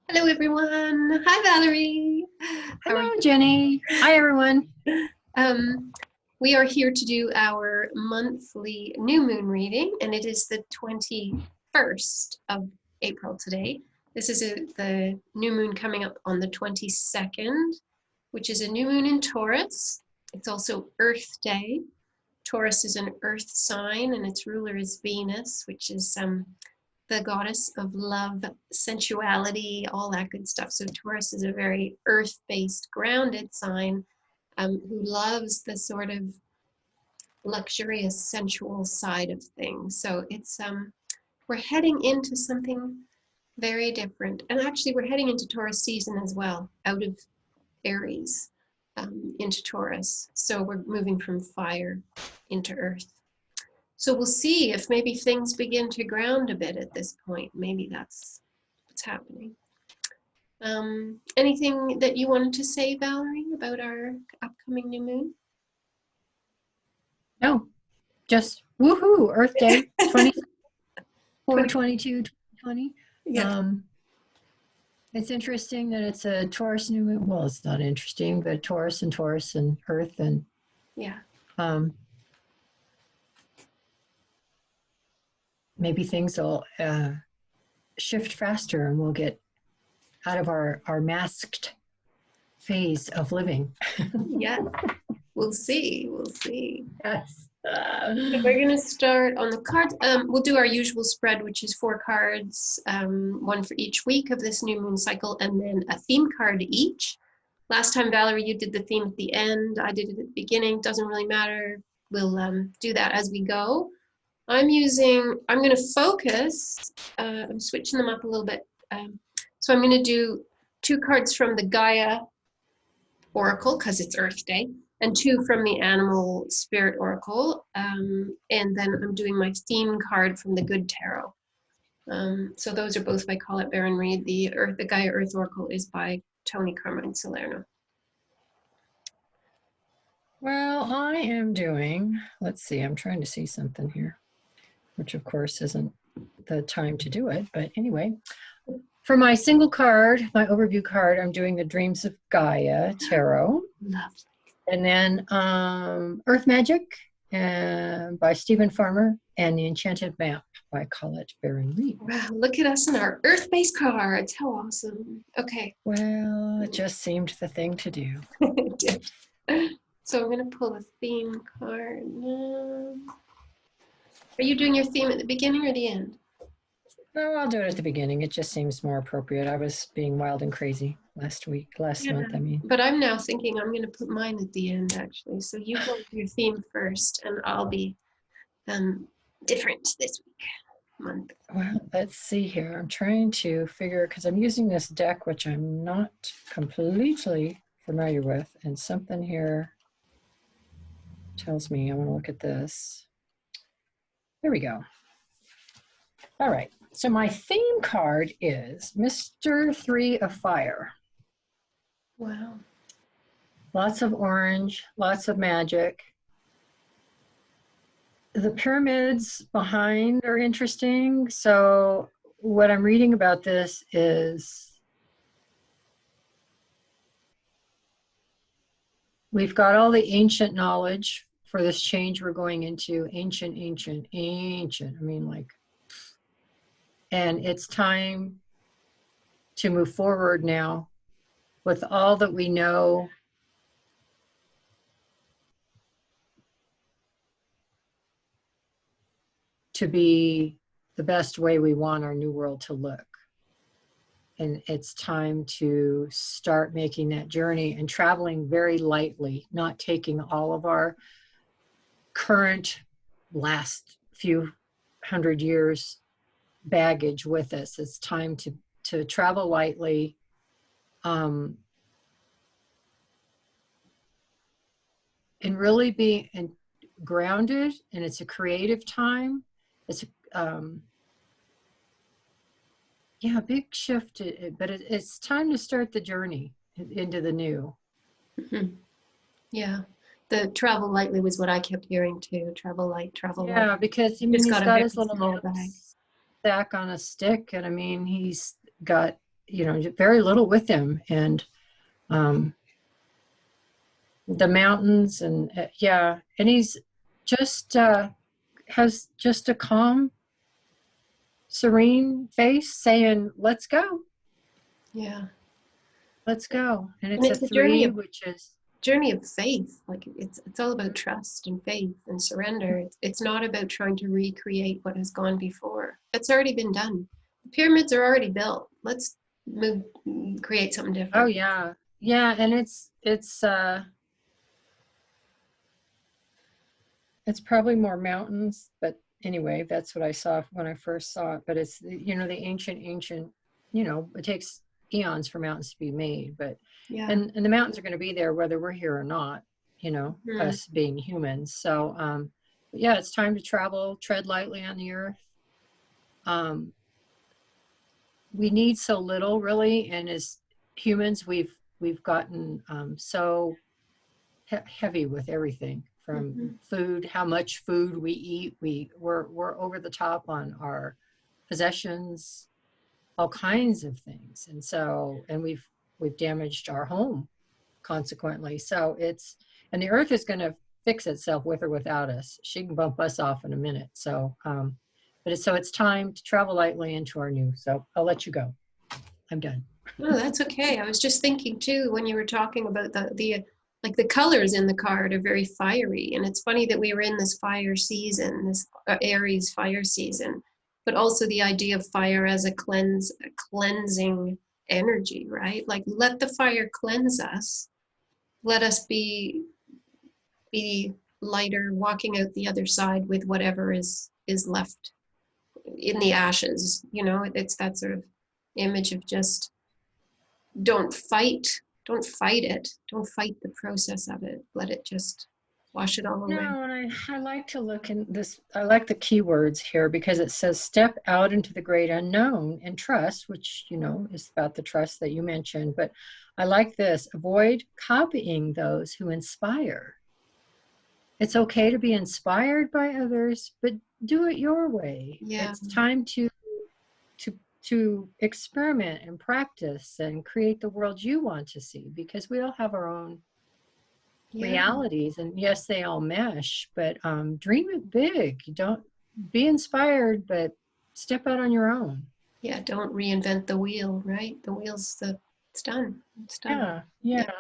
Hello, everyone. Hi, Valerie. How are Hello, Jenny. Hi, everyone. you? We are here to do our monthly new moon reading, and it is the 21st of April today. This is the new moon coming up on the 22nd, which is a new moon in Taurus. It's also Earth Day. Taurus is an earth sign, and its ruler is Venus, which is the goddess of love, sensuality, all that good stuff. So Taurus is a very earth-based, grounded sign who loves the sort of luxurious, sensual side of things. So it's we're heading into something very different, and actually we're heading into Taurus season as well, out of Aries into Taurus. So we're moving from fire into earth. So we'll see if maybe things begin to ground a bit at this point. Maybe that's what's happening. Anything that you wanted to say, Valerie, about our upcoming new moon? No, just woohoo, Earth Day, 24/22/2020. Yeah. It's interesting that it's a Taurus new moon. Well, it's not interesting, but Taurus and Earth and Yeah. Maybe things will shift faster and we'll get out of our masked phase of living. Yeah. We'll see. We'll see. Yes. So we're going to start on the cards. We'll do our usual spread, which is 4 cards, one for each week of this new moon cycle, and then a theme card each. Last time, Valerie, you did the theme at the end. I did it at the beginning. Doesn't really matter. We'll do that as we go. I'm going to focus. I'm switching them up a little bit. So I'm going to do 2 cards from the Gaia Oracle, because it's Earth Day, and 2 from the Animal Spirit Oracle. And then I'm doing my theme card from the Good Tarot. So those are both by Colette Baron Reid. The Gaia Earth Oracle is by Tony Carmine Salerno. Well, I am doing, let's see, I'm trying to see something here, which of course isn't the time to do it, but anyway. For my single card, my overview card, I'm doing the Dreams of Gaia Tarot. Lovely. And then Earth Magic by Stephen Farmer and The Enchanted Map by Colette Baron Reid. Wow, look at us in our Earth-based cards. How awesome. Okay. Well, it just seemed the thing to do. It did. So I'm going to pull the theme card now. Are you doing your theme at the beginning or the end? No, I'll do it at the beginning. It just seems more appropriate. I was being wild and crazy last month, I mean. But I'm now thinking I'm going to put mine at the end, actually. So you go with your theme first, and I'll be different this month. Well, let's see here. I'm trying to figure, because I'm using this deck, which I'm not completely familiar with, and something here tells me I want to look at this. There we go. All right. So my theme card is Mr. 3 of Fire. Wow. Lots of orange, lots of magic. The pyramids behind are interesting. So what I'm reading about this is we've got all the ancient knowledge for this change we're going into. Ancient. I mean, like, and it's time to move forward now with all that we know to be the best way we want our new world to look. And it's time to start making that journey and traveling very lightly, not taking all of our current last few hundred years baggage with us. It's time to travel lightly, and really be grounded. And it's a creative time. It's a big shift, but it's time to start the journey into the new. Mm-hmm. Yeah. The travel lightly was what I kept hearing too. Travel light, travel light. Yeah, because I mean, he's got his little sack on a stick, and I mean, he's got you know, very little with him. And the mountains and yeah, and he's just has just a calm, serene face saying, let's go, Yeah. let's go. And And it's a it's a journey 3, of which is, faith. Like it's all about trust and faith and surrender. It's not about trying to recreate what has gone before. It's already been done. The pyramids are already built. Let's move, create something oh different. yeah, yeah. And it's probably more mountains, but anyway, that's what I saw when I first saw it. But it's, you know, the ancient, you know, it takes eons for mountains to be made, but Yeah. and the mountains are going to be there whether we're here or not, you know, Mm. us being humans. So but yeah, it's time to travel, tread lightly on the earth. Um we need so little really, and as humans we've gotten so heavy with everything Mm-hmm. from food, how much food we eat. We're over the top on our possessions, all kinds of things. And so, and we've damaged our home consequently. So it's, and the earth is going to fix itself with or without us. She can bump us off in a minute. So, but it's, so it's time to travel lightly into our new. So I'll let you go. I'm done. Oh, that's okay. I was just thinking too when you were talking about the like the colors in the card are very fiery, and it's funny that we were in this fire season, this Aries fire season, but also the idea of fire as a cleansing energy, right? Like let the fire cleanse us. Let us be lighter, walking out the other side with whatever is left in the ashes. You know, it's that sort of image of just don't fight don't fight it, don't fight the process of it, let it just wash it all No, away. and I like to look in this, I like the keywords here because it says step out into the great unknown and trust, which, you know, is about the trust that you mentioned. But I like this, avoid copying those who inspire. It's okay to be inspired by others, but do it your way. Yeah. It's time to to experiment and practice and create the world you want to see, because we all have our own Yeah. realities, and yes, they all mesh, but dream it big. You don't, be inspired, but step out on your own. Yeah, don't reinvent the wheel, right? The wheel's the it's done, it's done. Yeah, yeah,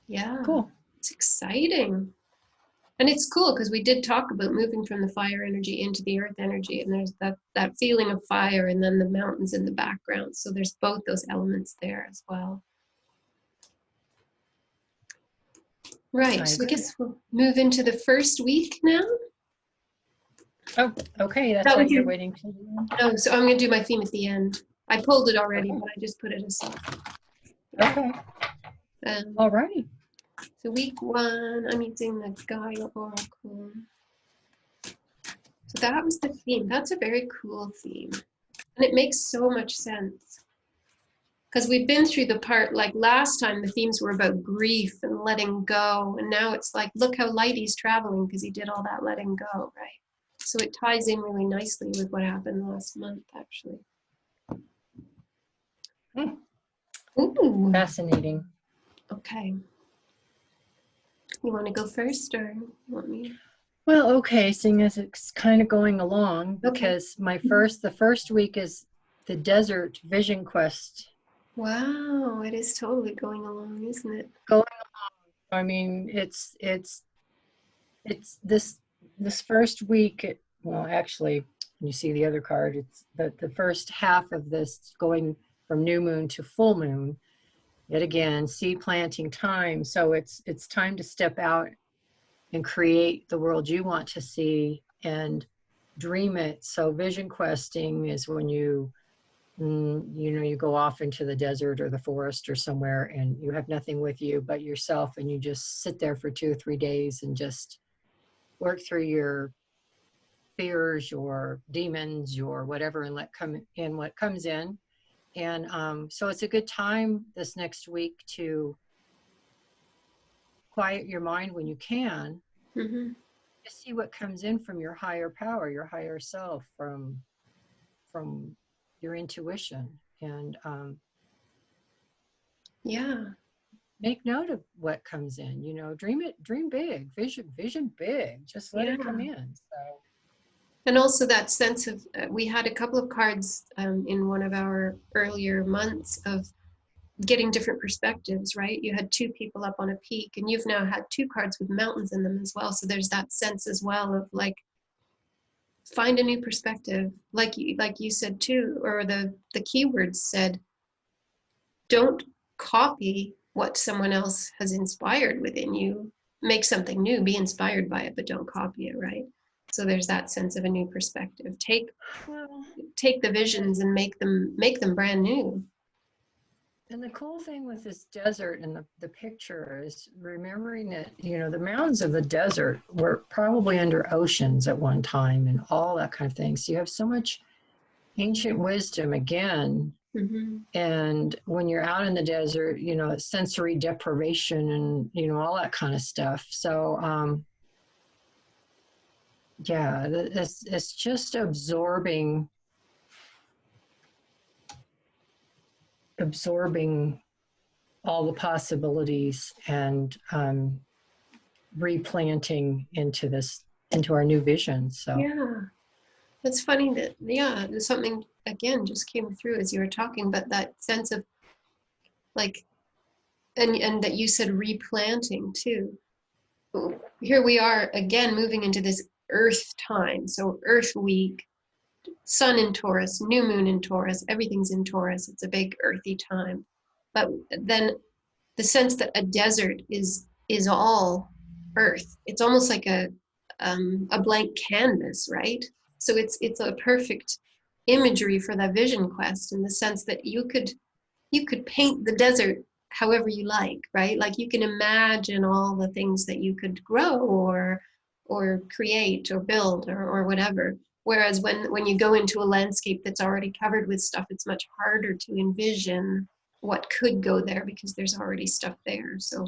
Yeah. Yeah, cool. it's exciting. And it's cool because we did talk about moving from the fire energy into the earth energy, and there's that feeling of fire and then the mountains in the background, so there's both those elements there as well. Right, I so I agree. guess we'll move into the first week now. Oh, okay, that's That was what you're your waiting to do. No, so I'm going to do my theme at the end. I pulled it already, Okay, but I just put it aside. okay, Um, all righty. so week 1, I'm using the Gaia Oracle. So that was the theme. That's a very cool theme. And it makes so much sense. Because we've been through the part, like last time, the themes were about grief and letting go. And now it's like, look how light he's traveling because he did all that letting go, right? So it ties in really nicely with what happened last month, actually. Hmm. Ooh, Fascinating. okay. You want to go first or you want me? Well, okay, seeing as it's kind of going along, Okay. because the first week is the desert vision quest. Wow, it is totally going along, isn't it? Going, I mean, it's this first week, well, actually, you see the other card, it's the first half of this going from new moon to full moon, yet again, seed planting time. So it's time to step out and create the world you want to see and dream it. So vision questing is when you know, you go off into the desert or the forest or somewhere and you have nothing with you but yourself, and you just sit there for 2 or 3 days and just work through your fears, your demons, your whatever, and let come in what comes in. And so it's a good time this next week to quiet your mind when you can, Mm-hmm. to see what comes in from your higher power, your higher self, from your intuition. and Yeah. make note of what comes in. You know, dream big, vision big. Just let Yeah. it come in. So. And also that sense of, we had a couple of cards in one of our earlier months of getting different perspectives, right? You had two people up on a peak, and you've now had two cards with mountains in them as well. So there's that sense as well of like, find a new perspective. Like you said too, or the keywords said, don't copy what someone else has inspired within you. Make something new, be inspired by it, but don't copy it, right? So there's that sense of a new perspective. Take the visions and make them brand new. And the cool thing with this desert and the picture is remembering that, you know, the mountains of the desert were probably under oceans at one time and all that kind of thing. So you have so much ancient wisdom again. Mm-hmm. And when you're out in the desert, you know, sensory deprivation and, you know, all that kind of stuff. So, yeah, it's just absorbing all the possibilities and replanting into our new vision. So Yeah, it's funny that, yeah, there's something again just came through as you were talking, but that sense of like, and that you said replanting too. Here we are again moving into this Earth time. So Earth week, Sun in Taurus, new moon in Taurus, everything's in Taurus. It's a big earthy time. But then the sense that a desert is all earth. It's almost like a blank canvas, right? So it's a perfect imagery for that vision quest in the sense that you could paint the desert however you like, right? Like you can imagine all the things that you could grow or create or build or whatever. Whereas when you go into a landscape that's already covered with stuff, it's much harder to envision what could go there because there's already stuff there. So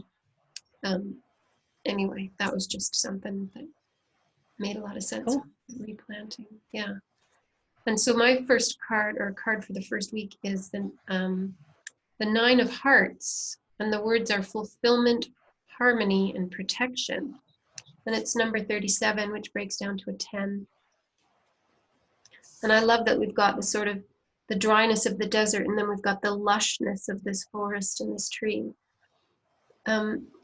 anyway, that was just something that made a lot of sense. cool. Replanting, yeah. And so my first card, or card for the first week, is the Nine of Hearts, and the words are fulfillment, harmony, and protection. And it's number 37, which breaks down to a 10. And I love that we've got the sort of the dryness of the desert, and then we've got the lushness of this forest and this tree.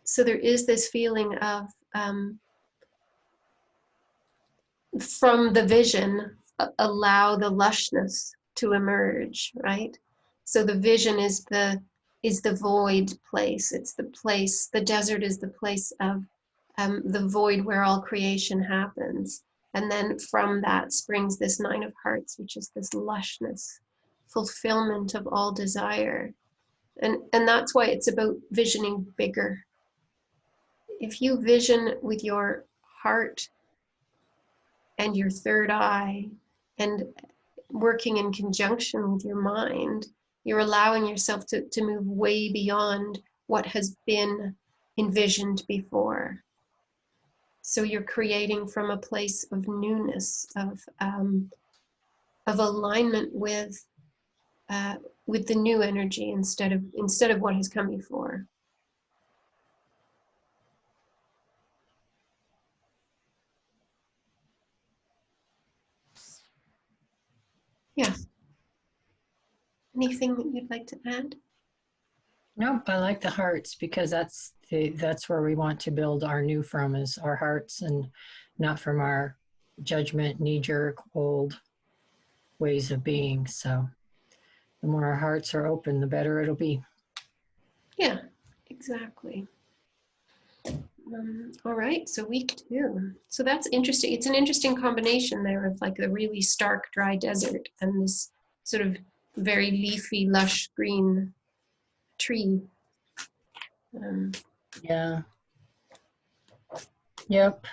So there is this feeling of, from the vision, allow the lushness to emerge, right? So the vision is the void place. It's the place, the desert is the place of the void where all creation happens. And then from that springs this Nine of Hearts, which is this lushness, fulfillment of all desire. And that's why it's about visioning bigger. If you vision with your heart and your third eye and working in conjunction with your mind, you're allowing yourself to move way beyond what has been envisioned before. So you're creating from a place of newness, of alignment with the new energy instead of what has come before. Yeah. Anything that you'd like to add? Nope, I like the hearts because that's where we want to build our new from, is our hearts, and not from our judgment, knee-jerk, old ways of being. So the more our hearts are open, the better it'll be. Yeah, exactly. All right, so week 2. So that's interesting. It's an interesting combination there of like the really stark, dry desert and this sort of very leafy, lush green tree. Yeah. Yep.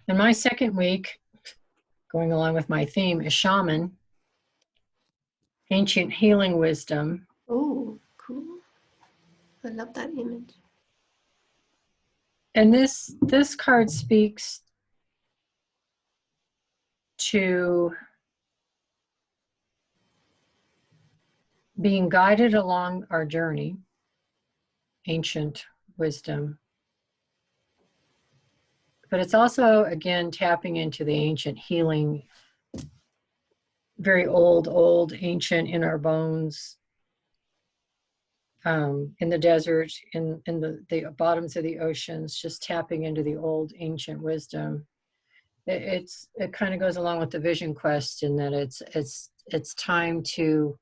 And my second week, going along with my theme, is shaman, ancient healing wisdom. Oh, cool. I love that image. And this card speaks to being guided along our journey, ancient wisdom. But it's also, again, tapping into the ancient healing, very old, ancient in our bones, in the desert, in the bottoms of the oceans, just tapping into the old ancient wisdom. It kind of goes along with the vision quest in that it's time to,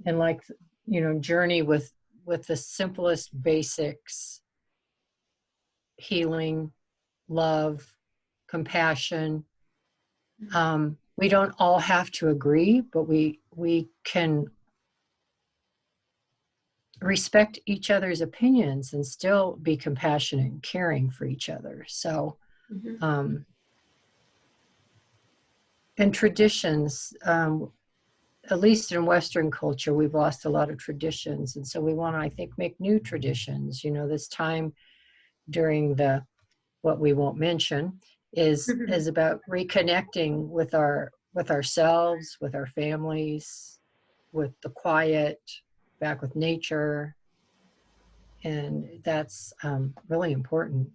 and like, journey with the simplest basics: healing, love, compassion. We don't all have to agree, but we can respect each other's opinions and still be compassionate and caring for each other. So, and traditions, at least in Western culture, we've lost a lot of traditions. And so we want to, I think, make new traditions. This time during what we won't mention is about reconnecting with ourselves, with our families, with the quiet, back with nature. And that's really important.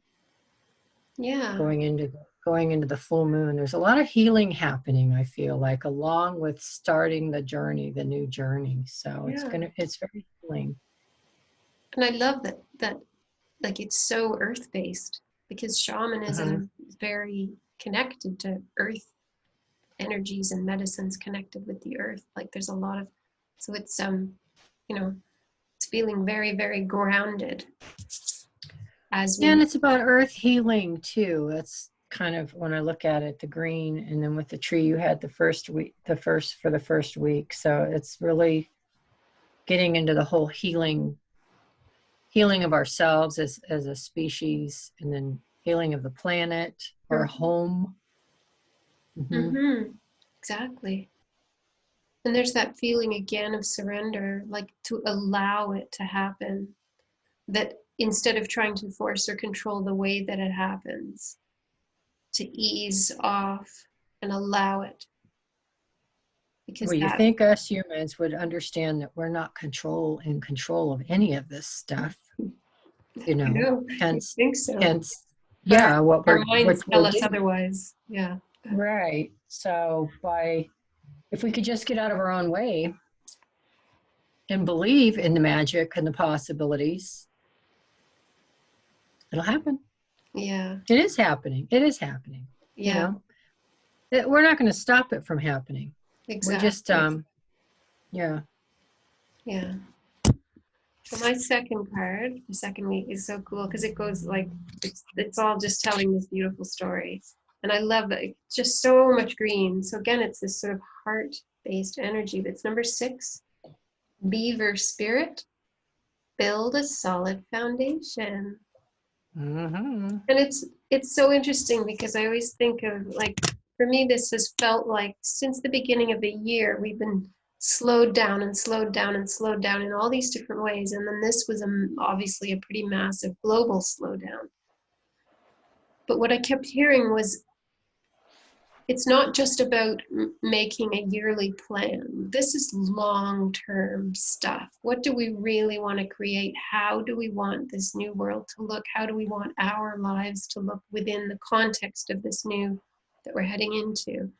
Yeah. Going into the full moon, there's a lot of healing happening, I feel like, along with starting the journey, the new journey. So it's very healing. And I love that like it's so earth-based, because shamanism is very connected to earth energies and medicines connected with the earth. Like there's a lot of, so it's it's feeling very, very grounded as we. And it's about earth healing too. That's kind of, when I look at it, the green, and then with the tree you had the first week. So it's really getting into the whole healing of ourselves as a species, and then healing of the planet, our home. Exactly. And there's that feeling again of surrender, like to allow it to happen, that instead of trying to force or control the way that it happens, to ease off and allow it. Because you think us humans would understand that we're not in control of any of this stuff, hence, think so. what our minds tell us doing. Otherwise. Yeah. Right. So if we could just get out of our own way and believe in the magic and the possibilities, it'll happen. Yeah. It is happening. Yeah. We're not going to stop it from happening. Exactly. We just, yeah. So my second card, the second week, is so cool because it goes like, it's all just telling this beautiful story. And I love that. It's just so much green. So again, it's this sort of heart-based energy. That's number 6, Beaver Spirit. Build a solid foundation. And it's so interesting because I always think of, like, for me, this has felt like since the beginning of the year, we've been slowed down and slowed down and slowed down in all these different ways. And then this was obviously a pretty massive global slowdown. But what I kept hearing was, it's not just about making a yearly plan. This is long-term stuff. What do we really want to create? How do we want this new world to look? How do we want our lives to look within the context of this new that we're heading into?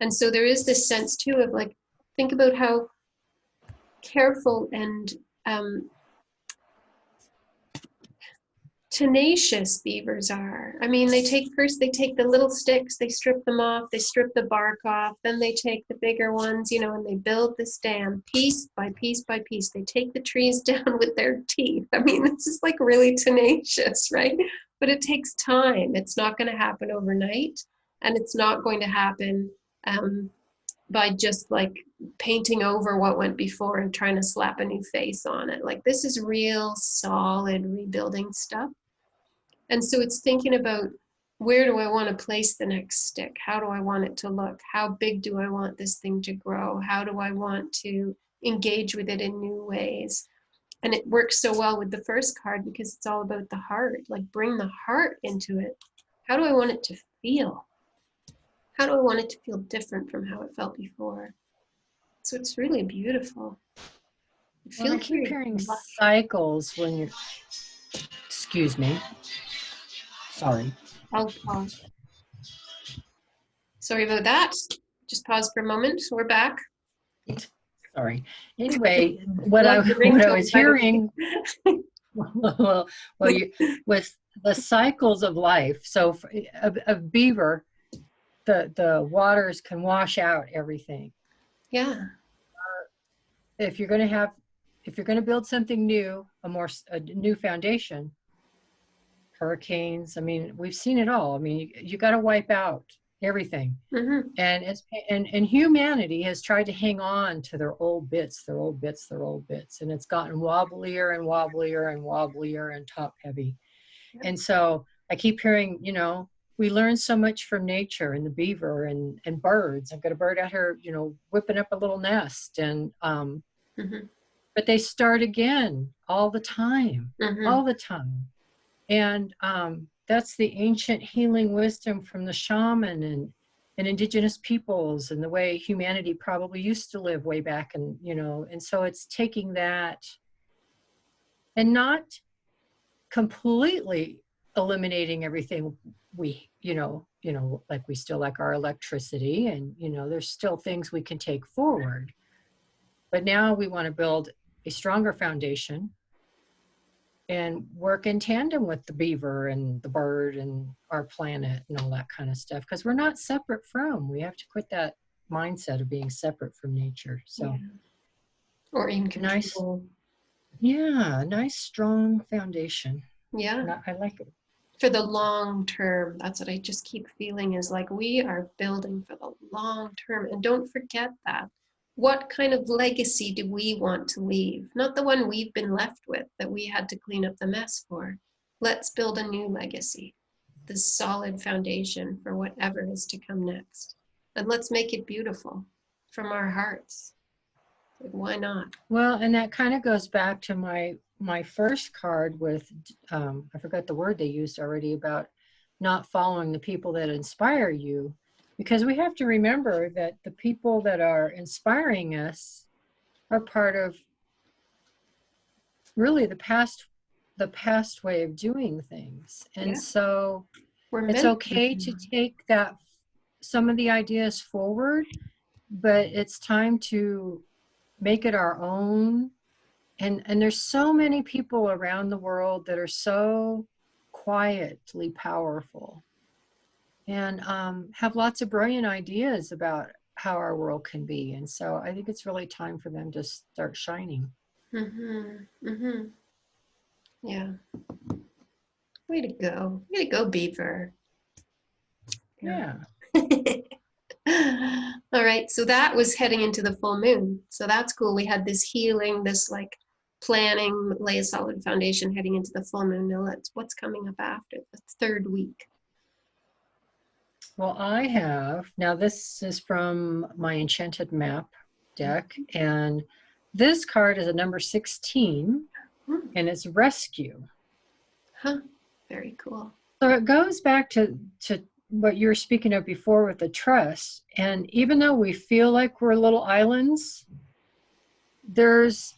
And so there is this sense too of, like, think about how careful and tenacious beavers are. I mean, they take the little sticks, they strip them off, they strip the bark off, then they take the bigger ones, and they build this dam piece by piece by piece. They take the trees down with their teeth. I mean, this is like really tenacious, right? But it takes time. It's not going to happen overnight, and it's not going to happen by just like painting over what went before and trying to slap a new face on it. Like, this is real solid rebuilding stuff. And so it's thinking about, where do I want to place the next stick? How do I want it to look? How big do I want this thing to grow? How do I want to engage with it in new ways? And it works so well with the first card because it's all about the heart. Like, bring the heart into it. How do I want it to feel? How do I want it to feel different from how it felt before? So it's really beautiful. Well, I Feel keep free. hearing cycles when you're, excuse me, sorry. I'll pause. Sorry about that. Just pause for a moment. We're back. Sorry. Anyway, what Love I the what I ringtone, was by the way. hearing, with the cycles of life. So a beaver, the waters can wash out everything. Yeah. If you're going to build something new, a new foundation, hurricanes. I mean, we've seen it all. I mean, you got to wipe out everything. Mm-hmm. And humanity has tried to hang on to their old bits, and it's gotten wobblier and wobblier and wobblier and top heavy. And so I keep hearing, we learn so much from nature and the beaver and birds. I've got a bird out here, whipping up a little nest, and Mm-hmm. but they start again all the time, Mm-hmm. all the time. And that's the ancient healing wisdom from the shaman and indigenous peoples, and the way humanity probably used to live way back. And so it's taking that and not completely eliminating everything like we still like our electricity, and there's still things we can take forward, but now we want to build a stronger foundation and work in tandem with the beaver and the bird and our planet and all that kind of stuff, because we're not separate we have to quit that mindset of being separate from nature. So Yeah. Or in nice, control. nice strong foundation. Yeah. I like it. For the long term, that's what I just keep feeling, is like we are building for the long term. And don't forget that. What kind of legacy do we want to leave? Not the one we've been left with that we had to clean up the mess for. Let's build a new legacy, the solid foundation for whatever is to come next. And let's make it beautiful from our hearts. Like, why not? Well, and that kind of goes back to my first card with I forgot the word they used already, about not following the people that inspire you, because we have to remember that the people that are inspiring us are part of really the past way of doing things. And Yeah. so We're it's meant okay to take some of the ideas forward, but it's time to make it our own. And there's so many people around the world that are so quietly powerful and have lots of brilliant ideas about how our world can be. And so I think it's really time for them to start shining. Mm-hmm. Mm-hmm. Yeah. Way to go. Way to go, Beaver. Yeah. All right. So that was heading into the full moon. So that's cool. We had this healing, this like planning, lay a solid foundation heading into the full moon. Now what's coming up after the third week. Well, now this is from my Enchanted Map deck, and this card is a number 16, and it's rescue. Huh. Very cool. So it goes back to what you were speaking of before with the trust. And even though we feel like we're little islands, there's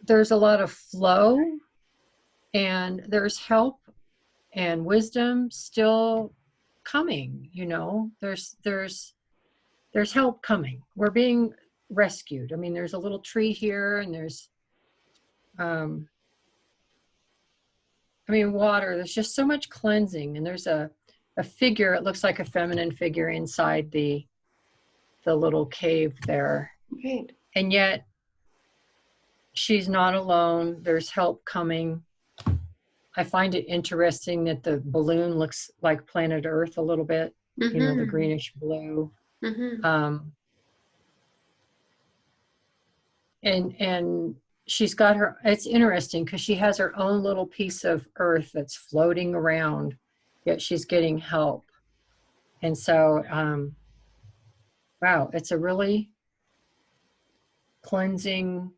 a lot of flow, and there's help and wisdom still coming. There's help coming. We're being rescued. I mean, there's a little tree here, and there's water. There's just so much cleansing, and there's a figure. It looks like a feminine figure inside the little cave there. Great. And yet she's not alone. There's help coming. I find it interesting that the balloon looks like planet Earth a little bit, the greenish blue. Mm-hmm. And she's got it's interesting because she has her own little piece of Earth that's floating around, yet she's getting help. And so, wow, it's a really cleansing,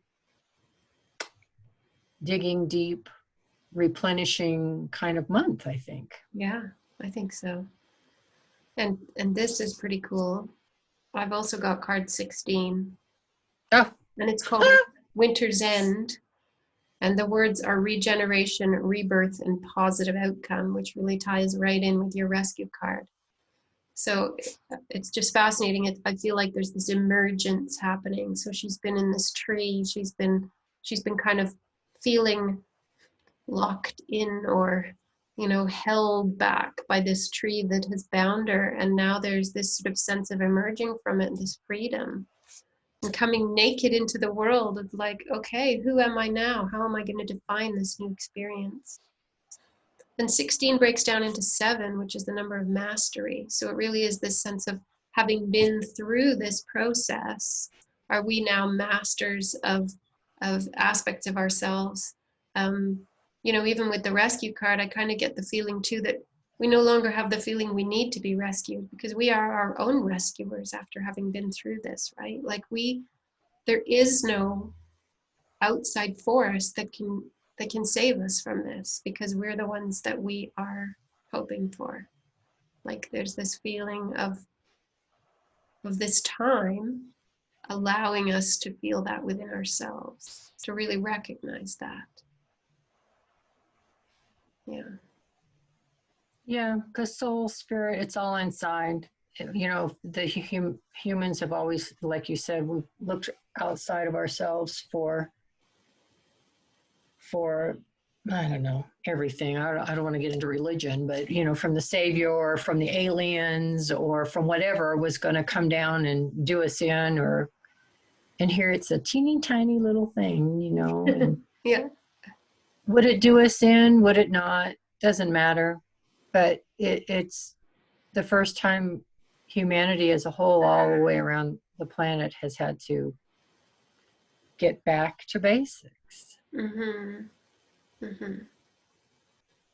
digging deep, replenishing kind of month, I think. Yeah, I think so. And this is pretty cool. I've also got card 16. Oh. And it's called winter's end. And the words are regeneration, rebirth, and positive outcome, which really ties right in with your rescue card. So it's just fascinating. I feel like there's this emergence happening. So she's been in this tree. She's been kind of feeling locked in, or, you know, held back by this tree that has bound her. And now there's this sort of sense of emerging from it, this freedom, and coming naked into the world of like, okay, who am I now? How am I going to define this new experience? And 16 breaks down into 7, which is the number of mastery. So it really is this sense of having been through this process, are we now masters of aspects of ourselves? You know, even with the rescue card, I kind of get the feeling too that we no longer have the feeling we need to be rescued, because we are our own rescuers after having been through this, right? Like there is no outside force that can save us from this, because we're the ones that we are hoping for. Like there's this feeling of this time allowing us to feel that within ourselves, to really recognize that. Yeah. Yeah, because soul, spirit, it's all inside. You know, the humans have always, like you said, we've looked outside of ourselves for I don't know, everything. I don't want to get into religion, but, you know, from the savior or from the aliens or from whatever was going to come down and do us in, and here it's a teeny tiny little thing, you know. And yeah. would it do us in? Would it not? Doesn't matter. But it's the first time humanity as a whole, all the way around the planet, has had to get back to basics. Mm-hmm. Mm-hmm.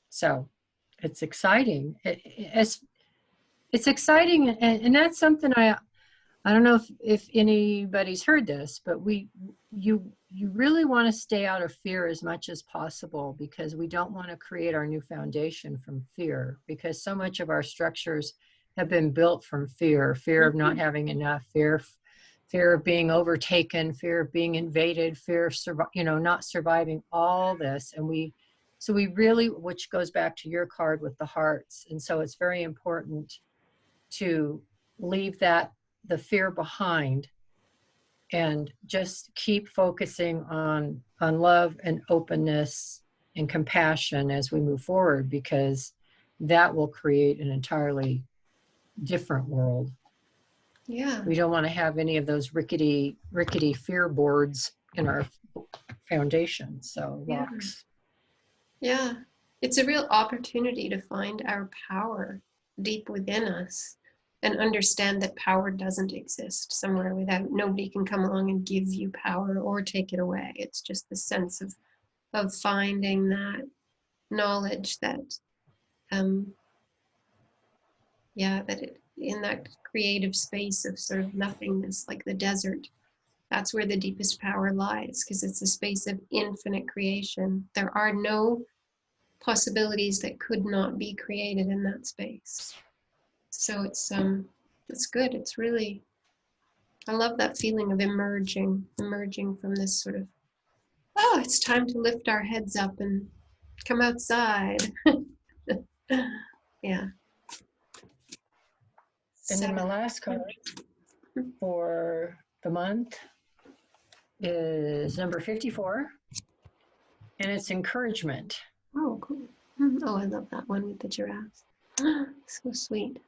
So it's exciting. It's exciting, and that's something I don't know if anybody's heard this, but you really want to stay out of fear as much as possible, because we don't want to create our new foundation from fear, because so much of our structures have been built from fear of not having enough, fear of being overtaken, fear of being invaded, fear of not surviving, all this. And we really, which goes back to your card with the hearts, and so it's very important to leave the fear behind and just keep focusing on love and openness and compassion as we move forward, because that will create an entirely different world. Yeah. We don't want to have any of those rickety fear boards in our foundation. So rocks. Yeah. It's a real opportunity to find our power deep within us, and understand that power doesn't exist somewhere without, nobody can come along and give you power or take it away. It's just the sense of finding that knowledge that that in that creative space of sort of nothingness, like the desert, that's where the deepest power lies, because it's a space of infinite creation. There are no possibilities that could not be created in that space. So it's good. It's really, I love that feeling of emerging from this sort of, oh, it's time to lift our heads up and come outside. Yeah. And then my last card for the month is number 54, and it's encouragement. Oh, cool. Oh, I love that one with the giraffes. So sweet.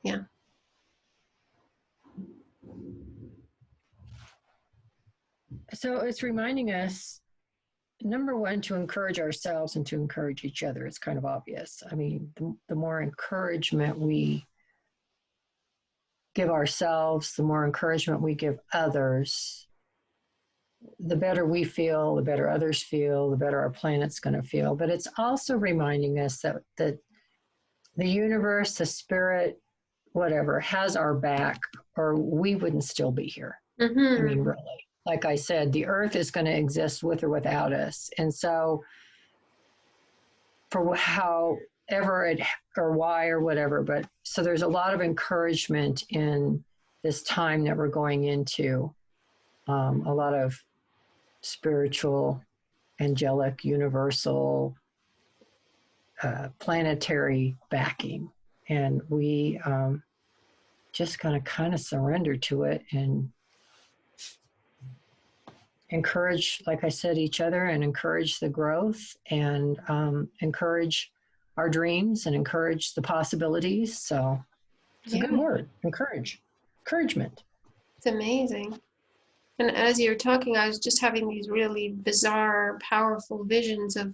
Yeah. So it's reminding us, number one, to encourage ourselves and to encourage each other. It's kind of obvious. I mean, the more encouragement we give ourselves, the more encouragement we give others, the better we feel, the better others feel, the better our planet's going to feel. But it's also reminding us that the universe, the spirit, whatever, has our back, or we wouldn't still be here. Mm-hmm. I mean, really. Like I said, the earth is going to exist with or without us. And so for however it, or why or whatever, but so there's a lot of encouragement in this time that we're going into. A lot of spiritual, angelic, universal, planetary backing. And we just gonna kind of surrender to it and encourage, like I said, each other, and encourage the growth, and encourage our dreams, and encourage the possibilities. So it's a good word, encouragement. It's amazing. And as you're talking, I was just having these really bizarre, powerful visions of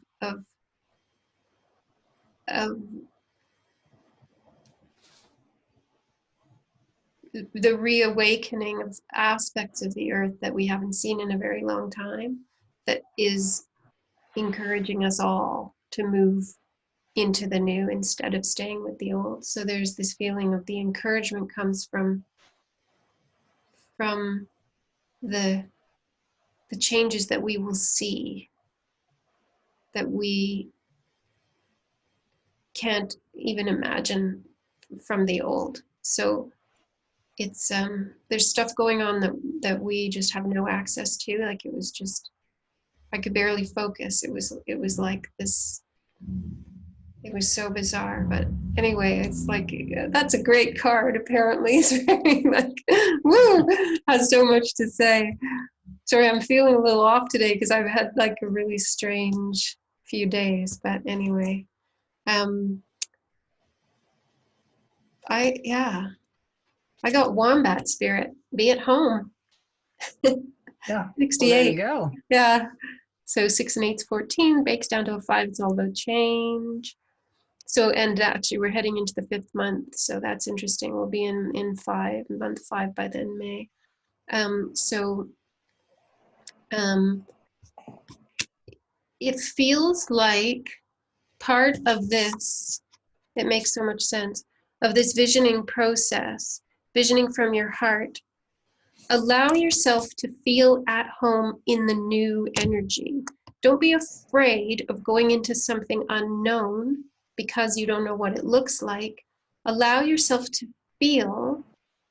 the reawakening of aspects of the earth that we haven't seen in a very long time, that is encouraging us all to move into the new instead of staying with the old. So there's this feeling of the encouragement comes from the changes that we will see, that we can't even imagine from the old. So it's there's stuff going on that we just have no access to. Like, it was just, I could barely focus. It was like this, it was so bizarre. But anyway, it's like, that's a great card. Apparently it's very like, woo, has so much to say. Sorry, I'm feeling a little off today because I've had like a really strange few days. But anyway, I got wombat spirit. Be at home. Yeah. 68. Well, there you go. Yeah. So 6 and 8's 14, breaks down to a 5. It's all about change. So, and actually we're heading into the 5th month. So that's interesting. We'll be in month 5 by then, May. It feels like part of this, it makes so much sense, of this visioning process, visioning from your heart. Allow yourself to feel at home in the new energy. Don't be afraid of going into something unknown because you don't know what it looks like. Allow yourself to feel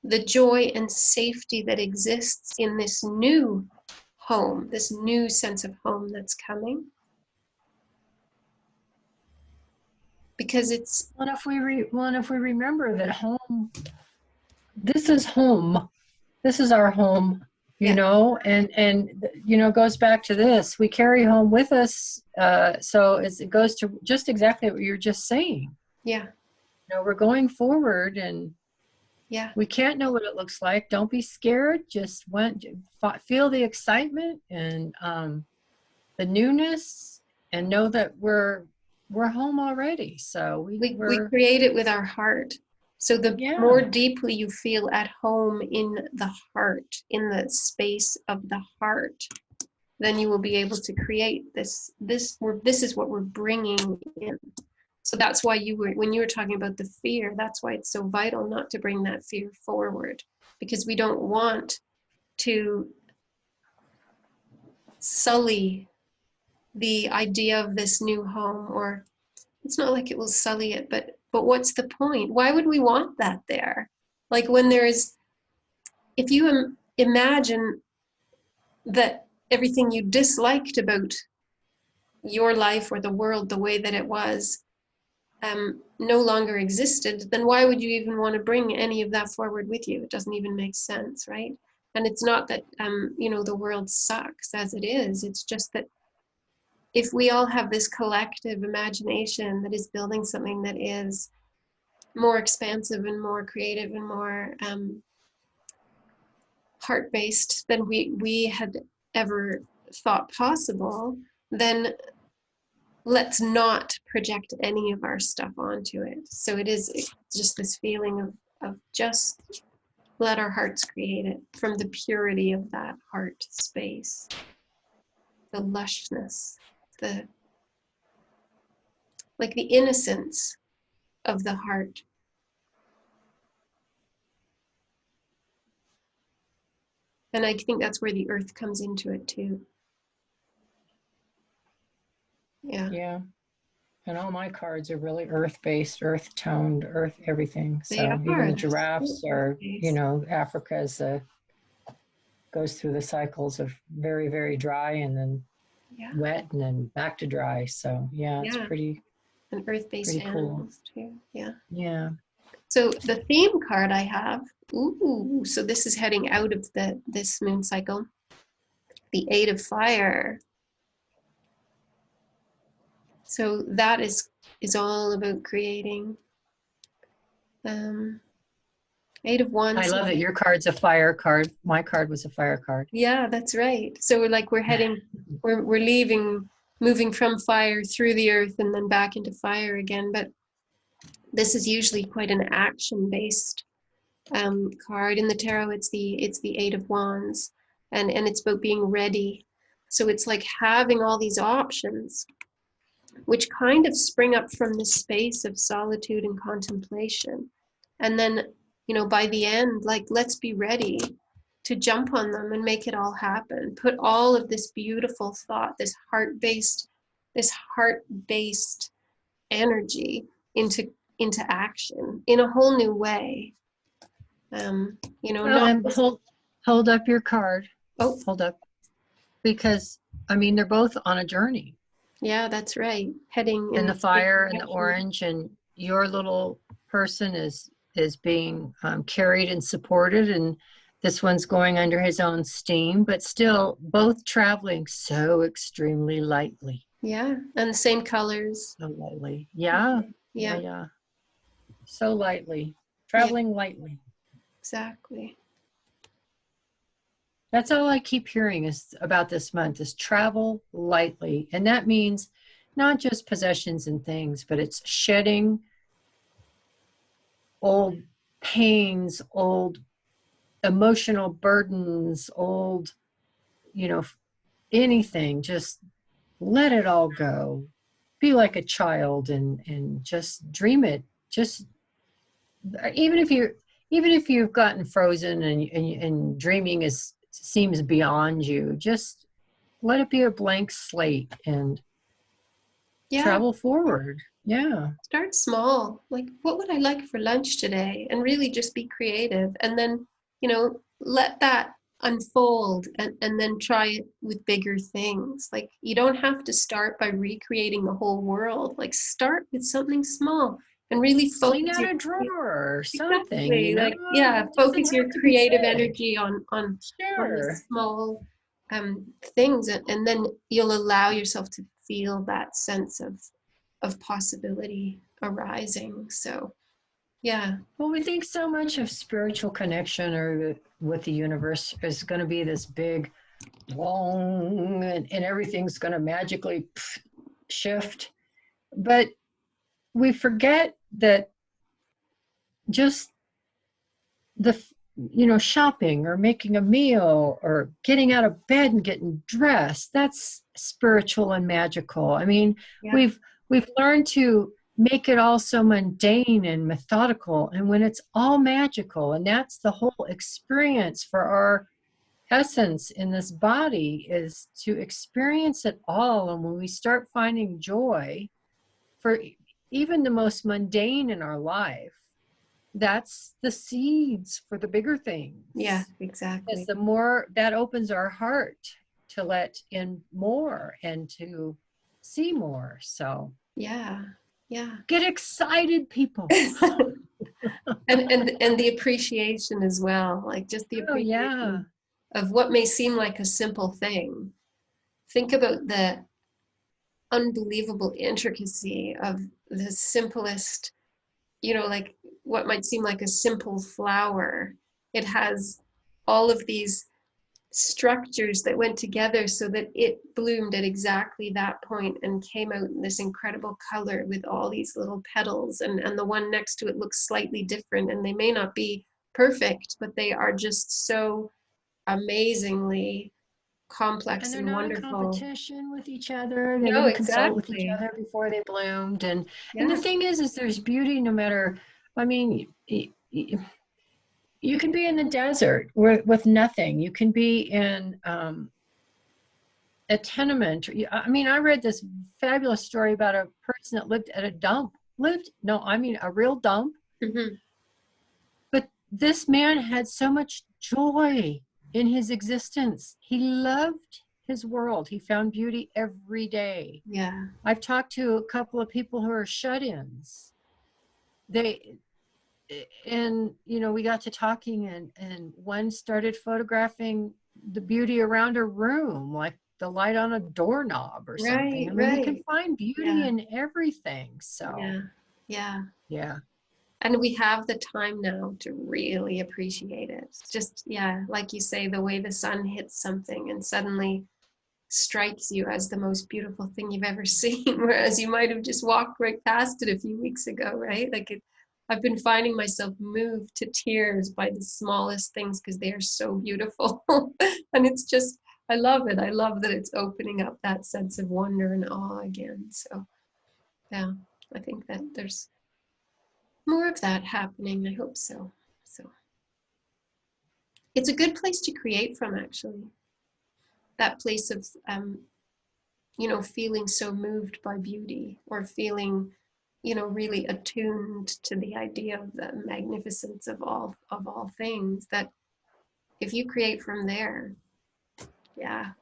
the joy and safety that exists in this new home, this new sense of home that's coming. Because it's... Well, if we remember that home, this is home. This is our home, you know, and you know, it goes back to this. We carry home with us. So it goes to just exactly what you're just saying. Yeah. You know, we're going forward, and we can't know what it looks like. Don't be scared. Just feel the excitement and the newness, and know that we're home already. So we create it with our heart. So the more deeply you feel at home in the heart, in the space of the heart, then you will be able to create this is what we're bringing in. So that's why when you were talking about the fear, that's why it's so vital not to bring that fear forward, because we don't want to sully the idea of this new home. Or it's not like it will sully it, but what's the point? Why would we want that there? Like, when if you imagine that everything you disliked about your life or the world the way that it was no longer existed, then why would you even want to bring any of that forward with you? It doesn't even make sense, right? And it's not that you know, the world sucks as it is. It's just that if we all have this collective imagination that is building something that is more expansive and more creative and more heart-based than we had ever thought possible, then let's not project any of our stuff onto it. So it's just this feeling of just let our hearts create it from the purity of that heart space, the lushness, the innocence of the heart. And I think that's where the earth comes into it too. Yeah. And all my cards are really earth-based, earth-toned, earth everything. So even the giraffes are, you know, Africa is a goes through the cycles of very, very dry and then Yeah. wet and then back to dry. So yeah, it's Yeah. pretty And earth-based cool. animals too. Yeah. Yeah. So the theme card I have, ooh, so this is heading out of this moon cycle. The Eight of Fire. So that is all about creating. Eight of Wands. I love that your card's a fire card. My card was a fire card. Yeah, that's right. So we're heading, we're leaving, moving from fire through the earth and then back into fire again. But this is usually quite an action-based card in the tarot. It's the Eight of Wands, and it's about being ready. So it's like having all these options, which kind of spring up from the space of solitude and contemplation, and then by the end, like, let's be ready to jump on them and make it all happen. Put all of this beautiful thought, this heart-based energy into action in a whole new way. Well, and hold up your card. Oh, hold up, because I mean they're both on a journey. Yeah, that's right. Heading in the fire and the orange, and your little person is being carried and supported, and this one's going under his own steam, but still both traveling so extremely lightly. Yeah, and the same colors. So lightly. Yeah. So lightly. Traveling lightly. Exactly. That's all I keep hearing is about this month, is travel lightly. And that means not just possessions and things, but it's shedding old pains, old emotional burdens, old, anything. Just let it all go. Be like a child and just dream it. Just even if you've gotten frozen and dreaming seems beyond you, just let it be a blank slate and travel forward. Yeah. Start small. Like, what would I like for lunch today? And really just be creative. And then, let that unfold and then try it with bigger things. Like, you don't have to start by recreating the whole world. Like, start with something small and really focus. Clean out a drawer or something. Exactly. Focus your creative energy on the small things, and then you'll allow yourself to feel that sense of possibility arising. So well, we think so much of spiritual connection or with the universe is going to be this big long and everything's going to magically shift, but we forget that just the shopping or making a meal or getting out of bed and getting dressed, that's spiritual and magical. I mean, we've learned to make it all so mundane and methodical, and when it's all magical, and that's the whole experience for our essence in this body, is to experience it all. And when we start finding joy for even the most mundane in our life, that's the seeds for the bigger things. Yeah, exactly. Because the more that opens our heart to let in more and to see more. So yeah. Get excited, people. and the appreciation as well. Like, just the appreciation of what may seem like a simple thing. Think about the unbelievable intricacy of the simplest, like what might seem like a simple flower. It has all of these structures that went together so that it bloomed at exactly that point and came out in this incredible color with all these little petals, and the one next to it looks slightly different, and they may not be perfect, but they are just so amazingly complex and wonderful. Not in competition with each other. They didn't consult with each other before they bloomed. And the thing is there's beauty no matter, I mean, you can be in the desert with nothing. You can be in a tenement. I mean, I read this fabulous story about a person that lived at a dump. A real dump. Mm-hmm. But this man had so much joy in his existence. He loved his world. He found beauty every day. Yeah. I've talked to a couple of people who are shut-ins. They, and you know, we got to talking, and one started photographing the beauty around her room, like the light on a doorknob or something. Right, I mean, we can right. find beauty Yeah. in everything. So Yeah. Yeah. yeah. And we have the time now to really appreciate it. Just, yeah, like you say, the way the sun hits something and suddenly strikes you as the most beautiful thing you've ever seen, whereas you might have just walked right past it a few weeks ago, right? Like I've been finding myself moved to tears by the smallest things because they are so beautiful. And it's just, I love it. I love that it's opening up that sense of wonder and awe again. So, yeah, I think that there's more of that happening. I hope so. So, it's a good place to create from, actually. That place of, feeling so moved by beauty, or feeling, really attuned to the idea of the magnificence of all things, that if you create from there, yeah,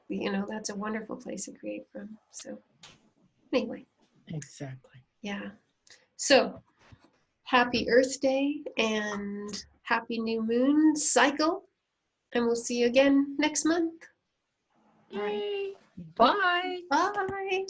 that's a wonderful place to create from. So anyway, Exactly. yeah. So happy Earth Day and happy new moon cycle, and we'll see you again next month. All right. Yay. Bye. Bye.